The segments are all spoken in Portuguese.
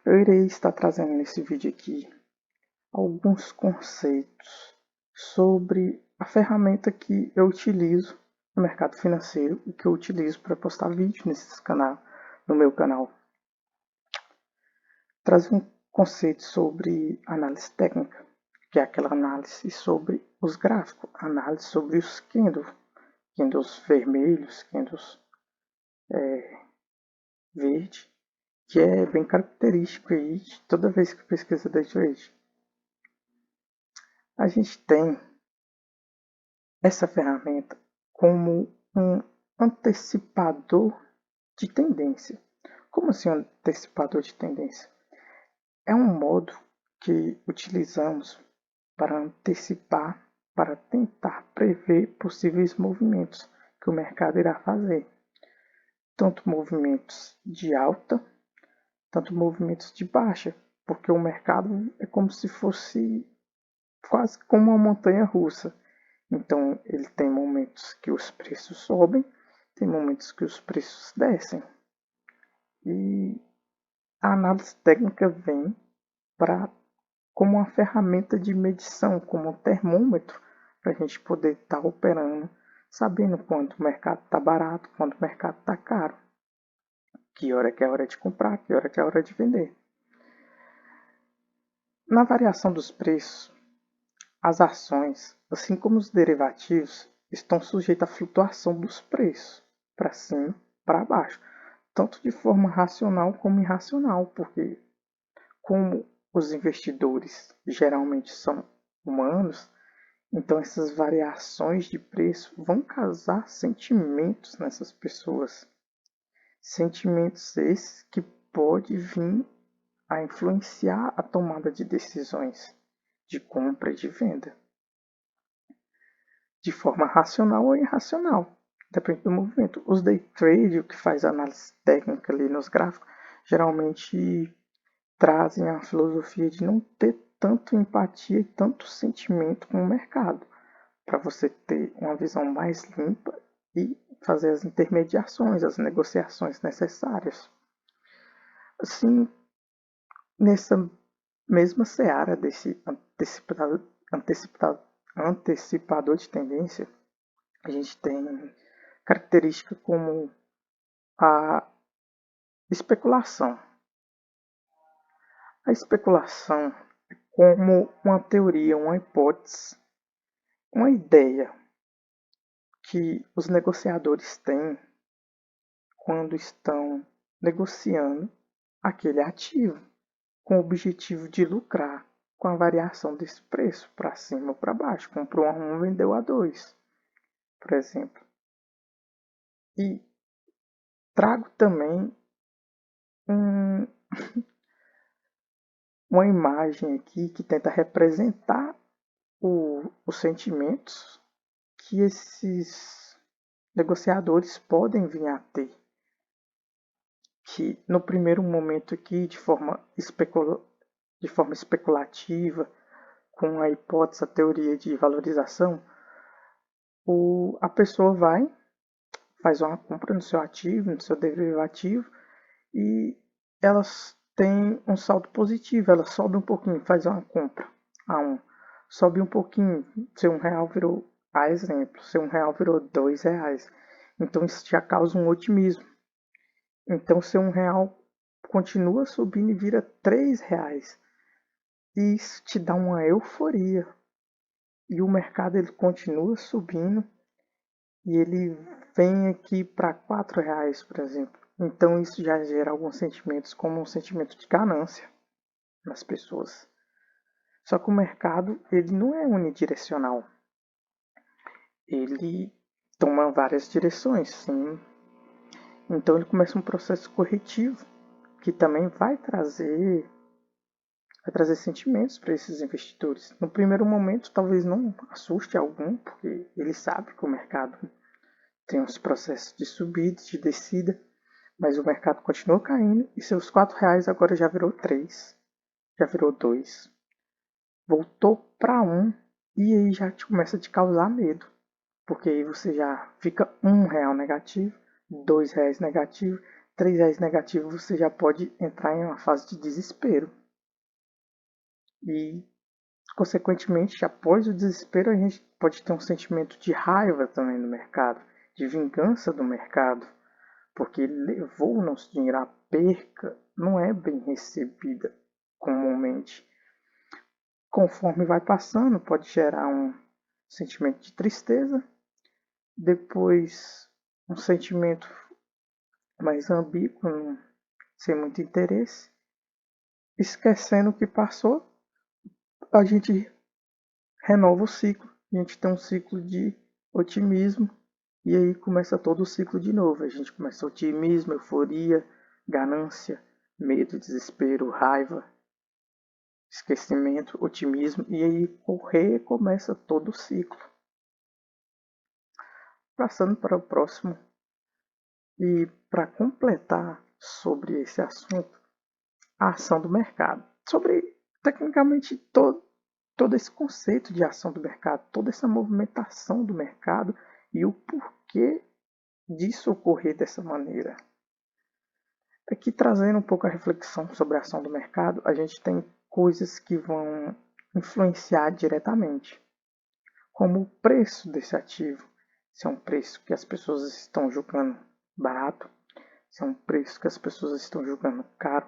Eu irei estar trazendo nesse vídeo aqui alguns conceitos sobre a ferramenta que eu utilizo no mercado financeiro e que eu utilizo para postar vídeo no meu canal. Trazer um conceito sobre análise técnica, que é aquela análise sobre os gráficos, análise sobre os candles vermelhos, candles verde, que é bem característico aí de toda vez que pesquisa day trade. A gente tem essa ferramenta como um antecipador de tendência. Como assim um antecipador de tendência? É um modo que utilizamos para antecipar, para tentar prever possíveis movimentos que o mercado irá fazer. Tanto movimentos de alta, tanto movimentos de baixa, porque o mercado é como se fosse quase como uma montanha russa. Então, ele tem momentos que os preços sobem, tem momentos que os preços descem. E a análise técnica vem como uma ferramenta de medição, como um termômetro, para a gente poder estar operando, sabendo quando o mercado está barato, quando o mercado está caro, que hora que é hora de comprar, que hora que é hora de vender. Na variação dos preços, as ações, assim como os derivativos, estão sujeitos à flutuação dos preços, para cima, para baixo, tanto de forma racional como irracional, porque como os investidores geralmente são humanos, então essas variações de preço vão causar sentimentos nessas pessoas. Sentimentos esses que podem vir a influenciar a tomada de decisões de compra e de venda, de forma racional ou irracional, depende do movimento. Os day trade, o que faz análise técnica ali nos gráficos, geralmente trazem a filosofia de não ter tanto empatia e tanto sentimento com o mercado, para você ter uma visão mais limpa e fazer as intermediações, as negociações necessárias. Assim, nessa mesma seara desse antecipador de tendência, a gente tem características como a especulação. A especulação é como uma teoria, uma hipótese, uma ideia que os negociadores têm quando estão negociando aquele ativo, com o objetivo de lucrar com a variação desse preço, para cima ou para baixo. Comprou a 1, vendeu a 2, por exemplo. E trago também uma imagem aqui que tenta representar os sentimentos que esses negociadores podem vir a ter. Que no primeiro momento aqui, de forma especulativa, com a hipótese, a teoria de valorização, a pessoa faz uma compra no seu ativo, no seu derivativo, e elas têm um saldo positivo, ela sobe um pouquinho, faz uma compra a 1, sobe um pouquinho, seu R$1 virou, a exemplo, seu R$1 virou R$2. Então isso já causa um otimismo. Então seu R$1 continua subindo e vira R$3. E isso te dá uma euforia. E o mercado ele continua subindo e ele vem aqui para R$4, por exemplo. Então isso já gera alguns sentimentos, como um sentimento de ganância nas pessoas. Só que o mercado ele não é unidirecional. Ele toma várias direções, sim. Então ele começa um processo corretivo que também vai trazer sentimentos para esses investidores. No primeiro momento, talvez não assuste algum, porque ele sabe que o mercado tem uns processos de subida, de descida, mas o mercado continua caindo e seus R$4 agora já virou 3, já virou 2, voltou para 1 e aí já começa a te causar medo, porque aí você já fica R$1 negativo, R$2 negativo, R$ 3 negativo, você já pode entrar em uma fase de desespero. E, consequentemente, após o desespero, a gente pode ter um sentimento de raiva também no mercado, de vingança do mercado, porque levou o nosso dinheiro. A perca não é bem recebida comumente. Conforme vai passando, pode gerar um sentimento de tristeza, depois um sentimento mais ambíguo, sem muito interesse. Esquecendo o que passou, a gente renova o ciclo. A gente tem um ciclo de otimismo e aí começa todo o ciclo de novo. A gente começa otimismo, euforia, ganância, medo, desespero, raiva, esquecimento, otimismo e aí recomeça todo o ciclo. Passando para o próximo e para completar sobre esse assunto, a ação do mercado. Sobre tecnicamente todo esse conceito de ação do mercado, toda essa movimentação do mercado e o porquê disso ocorrer dessa maneira. Aqui trazendo um pouco a reflexão sobre a ação do mercado, a gente tem coisas que vão influenciar diretamente, como o preço desse ativo, se é um preço que as pessoas estão julgando barato, se é um preço que as pessoas estão julgando caro,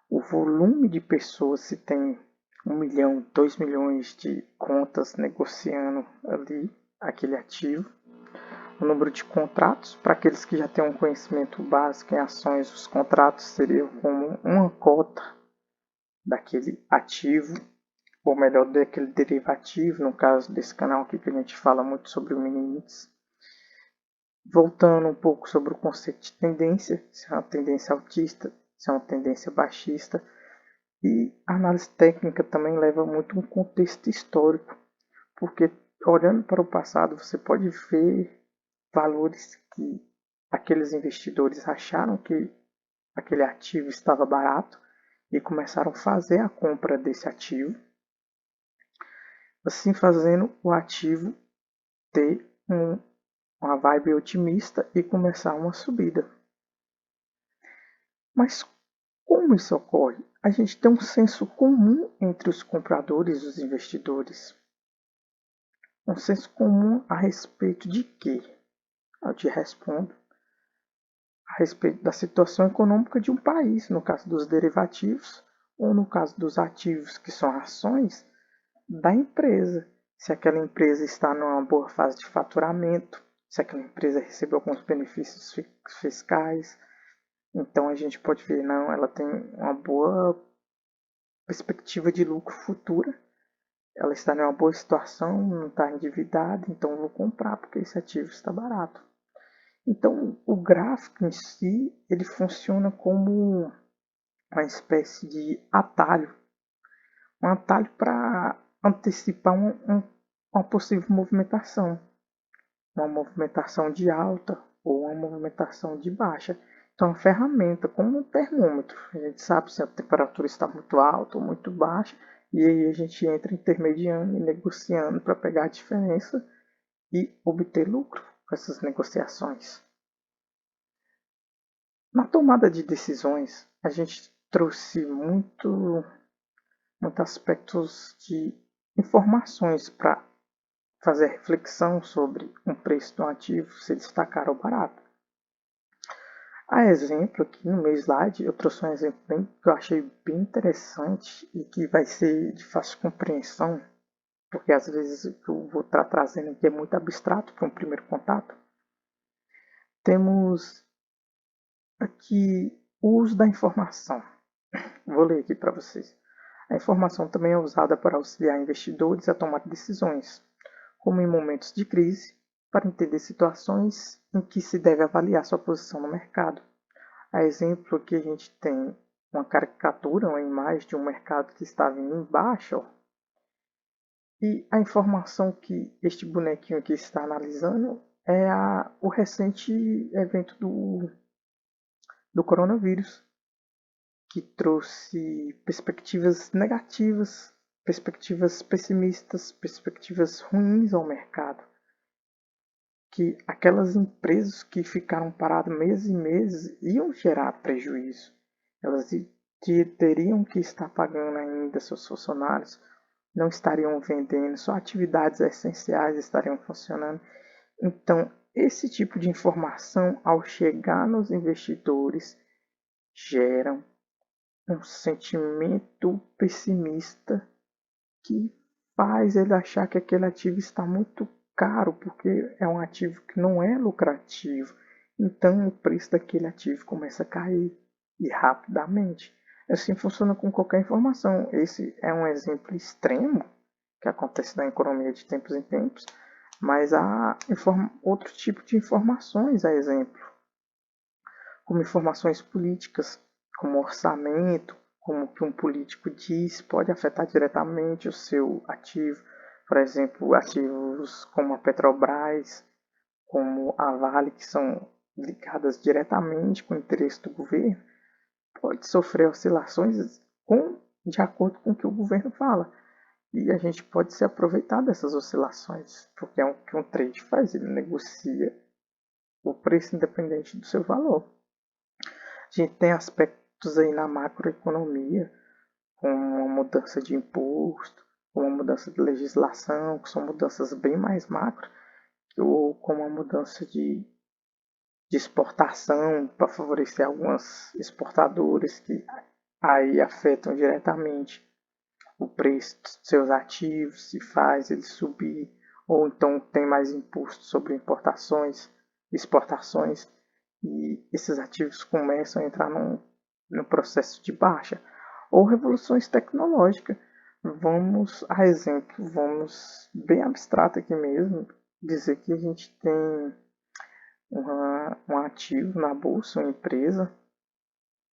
o volume de pessoas, se tem 1 milhão, 2 milhões de contas negociando ali aquele ativo, o número de contratos. Para aqueles que já têm um conhecimento básico em ações, os contratos seriam como uma cota daquele ativo, ou melhor, daquele derivativo, no caso desse canal aqui que a gente fala muito sobre o mini índice. Voltando um pouco sobre o conceito de tendência, se é uma tendência altista, se é uma tendência baixista. E a análise técnica também leva muito um contexto histórico, porque olhando para o passado você pode ver valores que aqueles investidores acharam que aquele ativo estava barato e começaram a fazer a compra desse ativo, assim fazendo o ativo ter uma vibe otimista e começar uma subida. Mas como isso ocorre? A gente tem um senso comum entre os compradores e os investidores. Um senso comum a respeito de quê? Eu te respondo. A respeito da situação econômica de um país, no caso dos derivativos, ou no caso dos ativos, que são ações, da empresa. Se aquela empresa está numa boa fase de faturamento, se aquela empresa recebeu alguns benefícios fiscais. Então a gente pode ver, não, ela tem uma boa perspectiva de lucro futura, ela está em uma boa situação, não está endividada, então eu vou comprar porque esse ativo está barato. Então o gráfico em si, ele funciona como uma espécie de atalho, um atalho para antecipar uma possível movimentação, uma movimentação de alta ou uma movimentação de baixa. Então, é uma ferramenta como um termômetro. A gente sabe se a temperatura está muito alta ou muito baixa, e aí a gente entra intermediando e negociando para pegar a diferença e obter lucro com essas negociações. Na tomada de decisões, a gente trouxe muitos aspectos de informações para fazer reflexão sobre um preço de um ativo, se ele está caro ou barato. A exemplo, aqui no meu slide, eu trouxe um exemplo que eu achei bem interessante e que vai ser de fácil compreensão, porque às vezes o que eu vou estar trazendo aqui é muito abstrato para um primeiro contato. Temos aqui o uso da informação. Vou ler aqui para vocês. A informação também é usada para auxiliar investidores a tomar decisões, como em momentos de crise, para entender situações em que se deve avaliar sua posição no mercado. A exemplo que a gente tem uma caricatura, uma imagem de um mercado que estava em baixa, e a informação que este bonequinho aqui está analisando é o recente evento do coronavírus, que trouxe perspectivas negativas, perspectivas pessimistas, perspectivas ruins ao mercado, que aquelas empresas que ficaram paradas meses e meses iam gerar prejuízo. Elas teriam que estar pagando ainda seus funcionários, não estariam vendendo, só atividades essenciais estariam funcionando. Então, esse tipo de informação, ao chegar nos investidores, geram um sentimento pessimista que faz ele achar que aquele ativo está muito caro, porque é um ativo que não é lucrativo. Então o preço daquele ativo começa a cair e rapidamente. Assim funciona com qualquer informação. Esse é um exemplo extremo que acontece na economia de tempos em tempos, mas há outro tipo de informações, a exemplo, como informações políticas, como orçamento, como o que um político diz pode afetar diretamente o seu ativo. Por exemplo, ativos como a Petrobras, como a Vale, que são ligadas diretamente com o interesse do governo, pode sofrer oscilações de acordo com o que o governo fala. E a gente pode se aproveitar dessas oscilações, porque é o que um trade faz, ele negocia o preço independente do seu valor. A gente tem aspectos aí na macroeconomia, com uma mudança de imposto, com uma mudança de legislação, que são mudanças bem mais macro, ou com uma mudança de exportação para favorecer algumas exportadoras que aí afetam diretamente o preço dos seus ativos, se faz ele subir, ou então tem mais imposto sobre importações, exportações, e esses ativos começam a entrar num processo de baixa. Ou revoluções tecnológicas. Vamos, a exemplo, vamos bem abstrato aqui mesmo, dizer que a gente tem um ativo na bolsa, uma empresa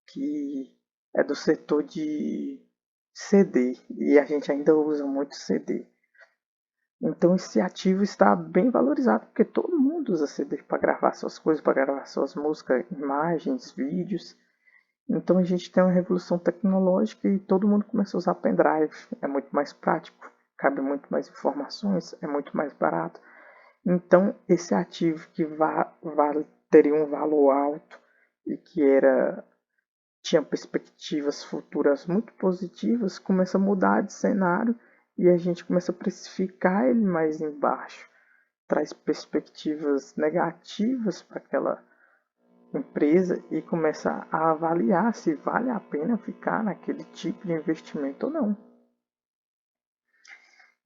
que é do setor de CD e a gente ainda usa muito CD. Então esse ativo está bem valorizado porque todo mundo usa CD para gravar suas coisas, para gravar suas músicas, imagens, vídeos. Então a gente tem uma revolução tecnológica e todo mundo começa a usar pendrive. É muito mais prático, cabe muito mais informações, é muito mais barato. Então esse ativo que teria um valor alto e que tinha perspectivas futuras muito positivas, começa a mudar de cenário e a gente começa a precificar ele mais embaixo. Traz perspectivas negativas para aquela empresa e começa a avaliar se vale a pena ficar naquele tipo de investimento ou não.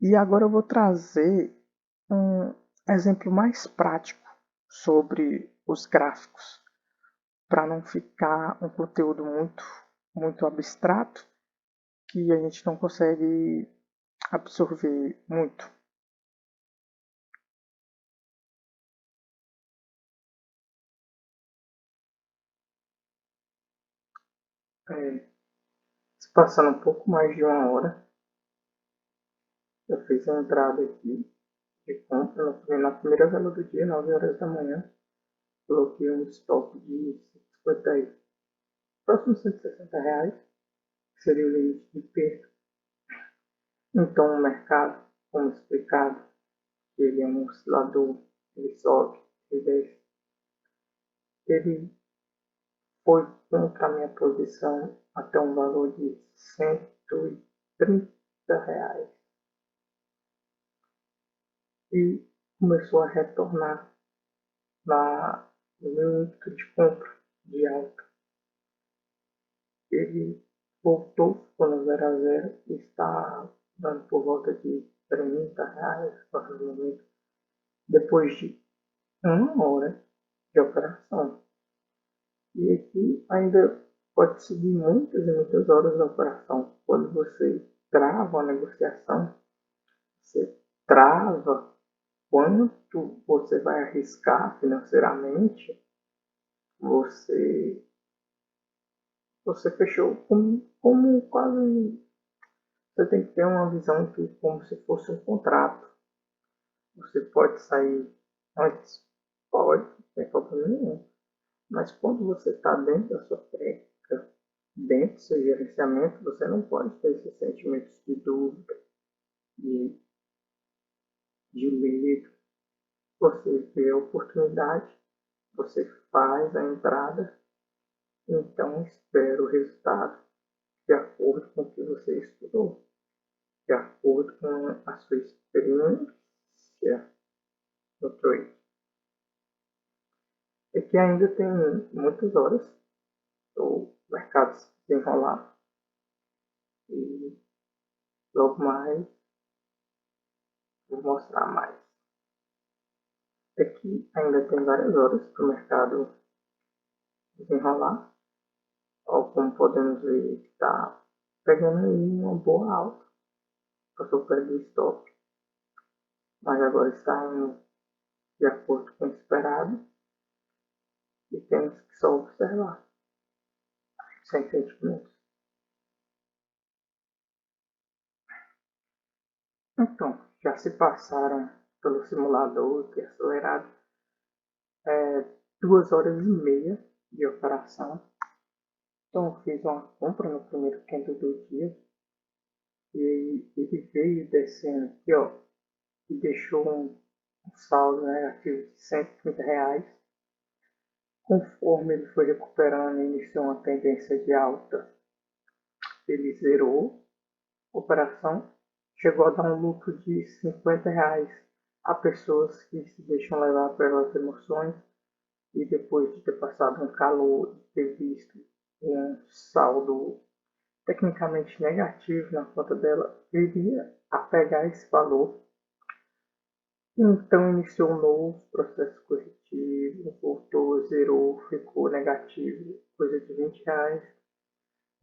E agora eu vou trazer um exemplo mais prático sobre os gráficos, para não ficar um conteúdo muito abstrato que a gente não consegue absorver muito. Se passando um pouco mais de uma hora, eu fiz a entrada aqui de compra na primeira vela do dia, 9 horas da manhã. Coloquei um stop de 150, próximo de R$ 160, que seria o limite de perda. Então o mercado, como explicado, ele é um oscilador, ele sobe, ele desce. Ele foi contra a minha posição até um valor de R$ 130 e começou a retornar no meu ímpeto de compra de alta. Ele voltou, ficou no 0 a 0 e está dando por volta de R$ 30 no momento, depois de uma hora de operação. E aqui ainda pode seguir muitas e muitas horas de operação. Quando você trava a negociação, você trava quanto você vai arriscar financeiramente, você, você fechou como quase. Você tem que ter uma visão que como se fosse um contrato. Você pode sair antes, pode, não tem problema nenhum. Mas quando você está dentro da sua técnica, dentro do seu gerenciamento, você não pode ter esses sentimentos de dúvida, de, de medo, você vê a oportunidade, você faz a entrada, então espera o resultado de acordo com o que você estudou, de acordo com a sua experiência no trade. É que ainda tem muitas horas o mercado se desenrolar e logo mais vou mostrar mais. É que ainda tem várias horas para o mercado desenrolar, ou como podemos ver, está pegando aí uma boa alta, passou perto do stop, mas agora está indo de acordo com o esperado e temos que só observar, sem sentimentos. Então, já se passaram pelo simulador que é acelerado 2 horas e meia de operação. Então eu fiz uma compra no primeiro candle do dia e ele veio descendo aqui, ó, e deixou um saldo negativo de R$ 130. Conforme ele foi recuperando e iniciou uma tendência de alta, ele zerou a operação, chegou a dar um lucro de R$ 50 a pessoas que se deixam levar pelas emoções e depois de ter passado um calor, de ter visto um saldo tecnicamente negativo na conta dela, viria a pegar esse valor. Então iniciou um novo processo corretivo, voltou, zerou, ficou negativo, coisa de R$ 20.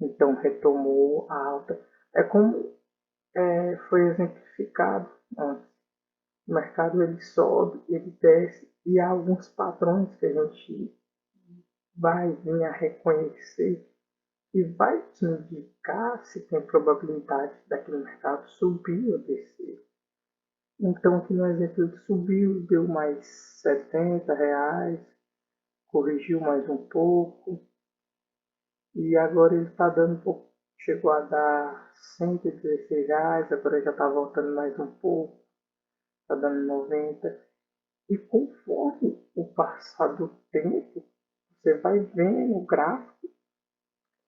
Então retomou a alta. É como foi exemplificado antes. O mercado ele sobe, ele desce e há alguns padrões que a gente vai vir a reconhecer e vai te indicar se tem probabilidade daquele mercado subir ou descer. Então aqui no exemplo ele subiu, deu mais R$ 70, corrigiu mais um pouco e agora ele está dando um pouco, chegou a dar R$ 116, agora já está voltando mais um pouco, está dando 90. E conforme o passar do tempo, você vai vendo o gráfico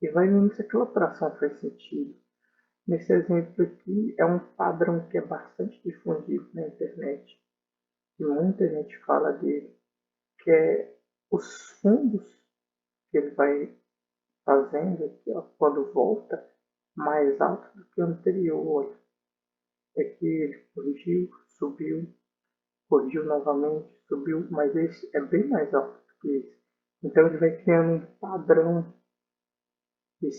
e vai vendo se aquela operação faz sentido. Nesse exemplo aqui é um padrão que é bastante difundido na internet e muita gente fala dele, que é os fundos que ele vai fazendo aqui, ó, quando volta mais alto do que o anterior. Aqui ele corrigiu, subiu, corrigiu novamente, subiu, mas esse é bem mais alto do que esse. Então ele vai criando de,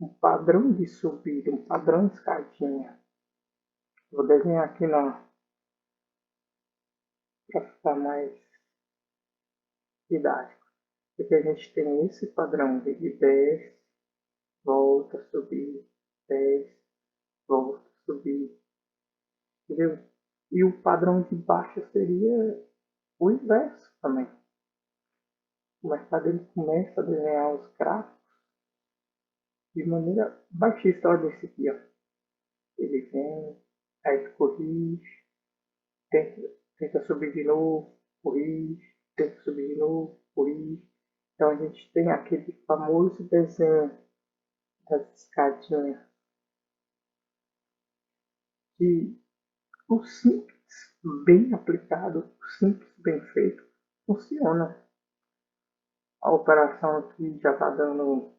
um padrão de subida, um padrão de escadinha. Vou desenhar aqui para ficar mais didático. Porque a gente tem esse padrão de 10, volta, subir, 10, volta, subir, entendeu? E o padrão de baixa seria o inverso também. O mercado ele começa a desenhar os gráficos de maneira baixista. Olha esse aqui, ó. Ele vem, aí corrige, tenta subir de novo, corrige, tenta subir de novo, corrige. Então a gente tem aquele famoso desenho das escadinhas que o simples bem aplicado, o simples bem feito, funciona. A operação aqui já está dando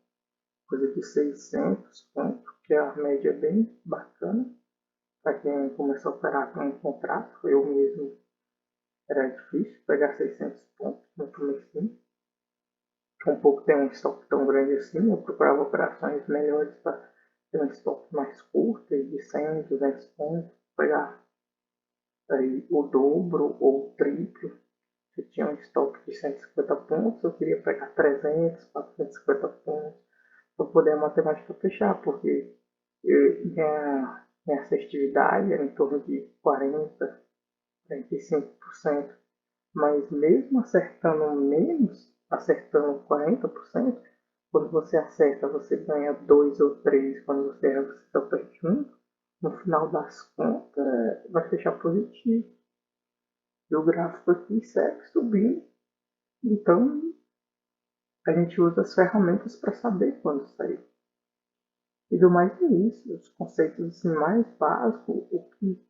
coisa de 600 pontos, que é a média bem bacana. Para quem começou a operar com um contrato, eu mesmo era difícil pegar 600 pontos no começo. Um pouco tem um stop tão grande assim, eu procurava operações melhores para ter um stop mais curto, de 100, 200 pontos, pegar aí o dobro ou o triplo. Se tinha um stop de 150 pontos, eu queria pegar 300, 450 pontos para poder a matemática fechar, porque minha assertividade era em torno de 40, 45%. Mas mesmo acertando menos, acertando 40%, quando você acerta, você ganha 2 ou 3, quando você erra, você só perde 1. No final das contas, vai fechar positivo. E o gráfico aqui segue subindo. Então, a gente usa as ferramentas para saber quando sair. E do mais é isso, os conceitos assim, mais básicos, o que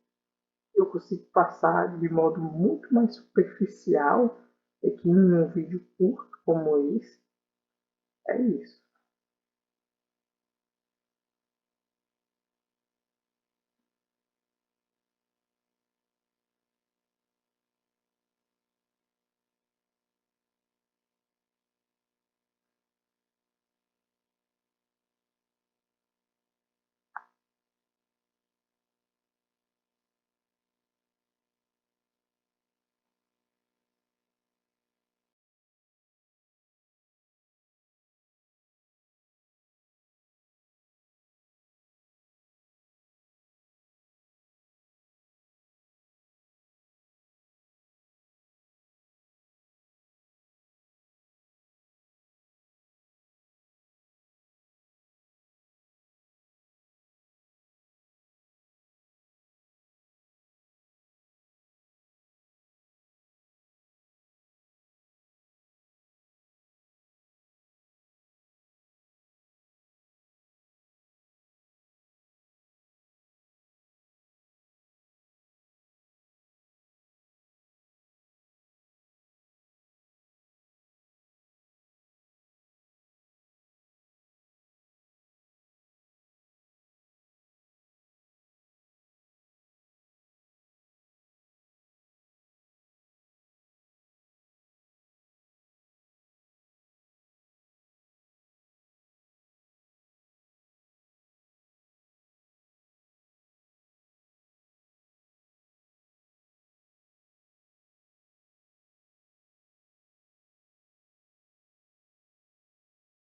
eu consigo passar de modo muito mais superficial é que em um vídeo curto como esse, é isso.